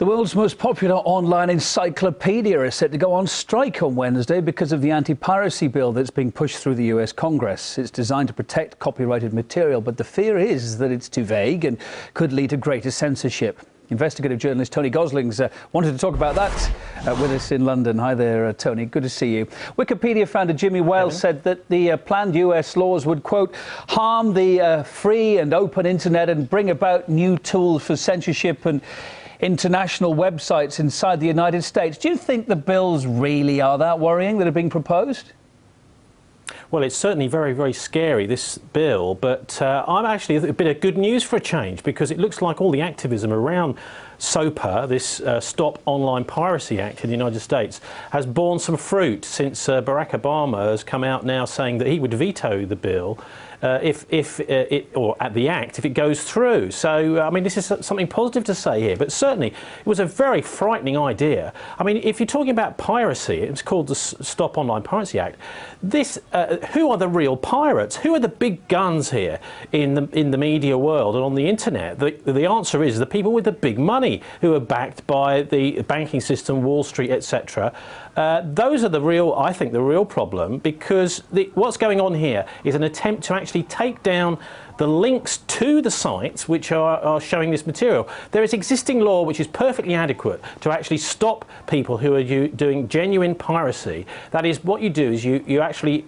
The world's most popular online encyclopedia is set to go on strike on Wednesday because of the anti-piracy bill that's being pushed through the US Congress. It's designed to protect copyrighted material, but the fear is that it's too vague and could lead to greater censorship. Investigative journalist Tony Gosling's wanted to talk about that with us in London. Hi there, Tony. Good to see you. Wikipedia founder Jimmy Wales said that the planned US laws would, quote, harm the free and open internet and bring about new tools for censorship and international websites inside the United States. Do you think the bills really are that worrying that are being proposed? Well, it's certainly very, very scary, this bill, but I'm actually a bit of good news for a change, because it looks like all the activism around SOPA, this Stop Online Piracy Act in the United States, has borne some fruit since Barack Obama has come out now saying that he would veto the bill if it goes through. So, I mean, this is something positive to say here, but certainly it was a very frightening idea. I mean, if you're talking about piracy, it's called the Stop Online Piracy Act. This, who are the real pirates? Who are the big guns here in the media world and on the internet? The answer is the people with the big money, who are backed by the banking system, Wall Street, etc. Those are I think, the real problem, because what's going on here is an attempt to actually take down the links to the sites which are showing this material. There is existing law which is perfectly adequate to actually stop people who are doing genuine piracy. That is, what you do is you actually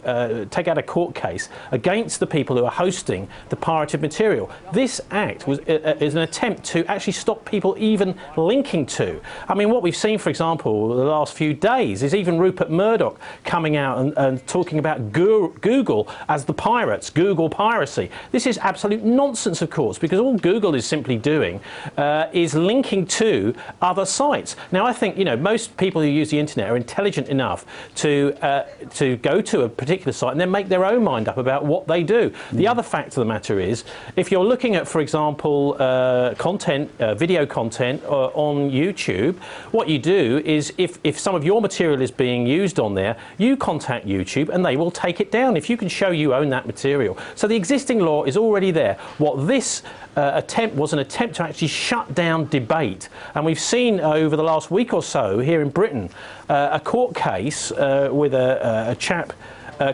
take out a court case against the people who are hosting the pirated material. This act is an attempt to actually stop people even linking to. I mean, what we've seen, for example, the last few days is even Rupert Murdoch coming out and talking about Google as the pirates, Google piracy. This is absolute nonsense, of course, because all Google is simply doing is linking to other sites. Now, I think, you know, most people who use the internet are intelligent enough to go to a particular site and then make their own mind up about what they do. The other fact of the matter is, if you're looking at, for example, video content on YouTube, what you do is, if some of your material is being used on there, you contact YouTube and they will take it down if you can show you own that material. So the existing law is already there. What this attempt was, an attempt to actually shut down debate. And we've seen over the last week or so here in Britain a court case with a chap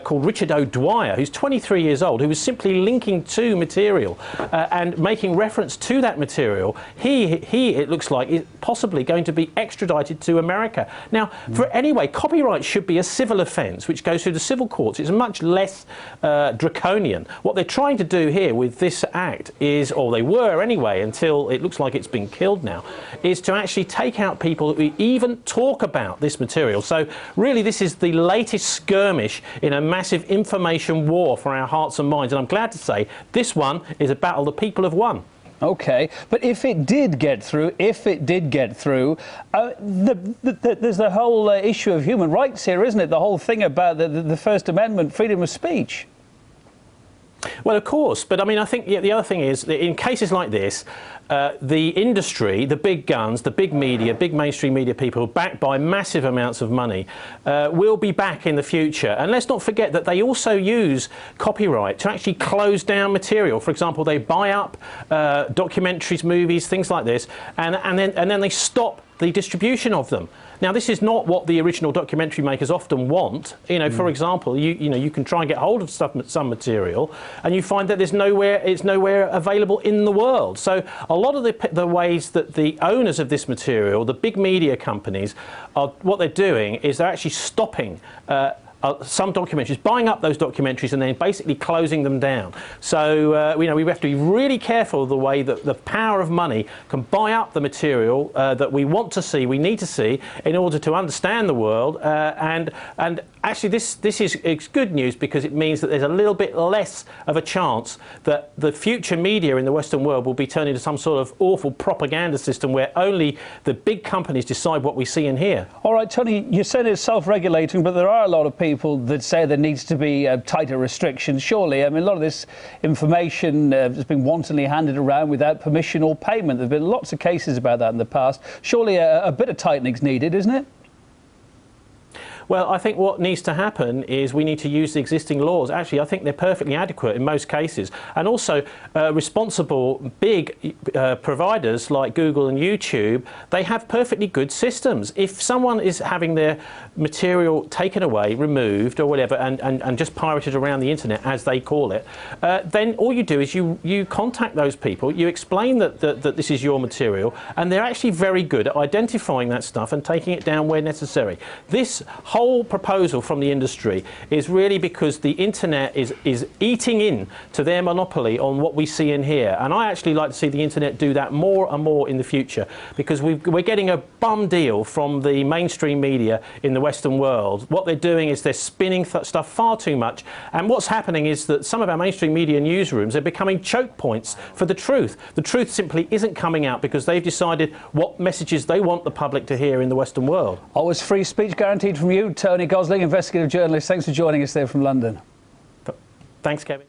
called Richard O'Dwyer, who's 23 years old, who was simply linking to material and making reference to that material. It looks like, is possibly going to be extradited to America. Now, anyway, copyright should be a civil offence which goes through the civil courts. It's much less draconian. What they're trying to do here with this act is, or they were anyway, until it looks like it's been killed now, is to actually take out people who even talk about this material. So really, this is the latest skirmish in a massive information war for our hearts and minds, and I'm glad to say this one is a battle the people have won. Okay, but if it did get through, there's the whole issue of human rights here, isn't it? The whole thing about the First Amendment, freedom of speech. Well, of course, but I mean, I think the other thing is that in cases like this, the industry, the big guns, the big media, big mainstream media people backed by massive amounts of money will be back in the future. And let's not forget that they also use copyright to actually close down material. For example, they buy up documentaries, movies, things like this, and then they stop the distribution of them. Now, this is not what the original documentary makers often want. You know, for example, you can try and get hold of some material, and you find that it's nowhere available in the world. So a lot of the ways that the owners of this material, the big media companies, what they're doing is they're actually stopping some documentaries, buying up those documentaries and then basically closing them down. So, you know, we have to be really careful of the way that the power of money can buy up the material that we want to see, we need to see, in order to understand the world. And actually, this is good news, because it means that there's a little bit less of a chance that the future media in the Western world will be turned into some sort of awful propaganda system where only the big companies decide what we see and hear. All right, Tony, you said it's self-regulating, but there are a lot of people that say there needs to be tighter restrictions. Surely, I mean, a lot of this information has been wantonly handed around without permission or payment. There have been lots of cases about that in the past. Surely a bit of tightening is needed, isn't it? Well, I think what needs to happen is we need to use the existing laws. Actually, I think they're perfectly adequate in most cases. And also, responsible big providers like Google and YouTube, they have perfectly good systems. If someone is having their material taken away, removed or whatever, and just pirated around the internet, as they call it, then all you do is you contact those people, you explain that this is your material, and they're actually very good at identifying that stuff and taking it down where necessary. This whole proposal from the industry is really because the internet is eating in to their monopoly on what we see in here, and I actually like to see the internet do that more and more in the future, because we're getting a bum deal from the mainstream media in the Western world. What they're doing is they're spinning stuff far too much, and what's happening is that some of our mainstream media newsrooms are becoming choke points for the truth. The truth simply isn't coming out because they've decided what messages they want the public to hear in the Western world. Always free speech guaranteed from you, Tony Gosling, investigative journalist. Thanks for joining us there from London. Thanks, Kevin.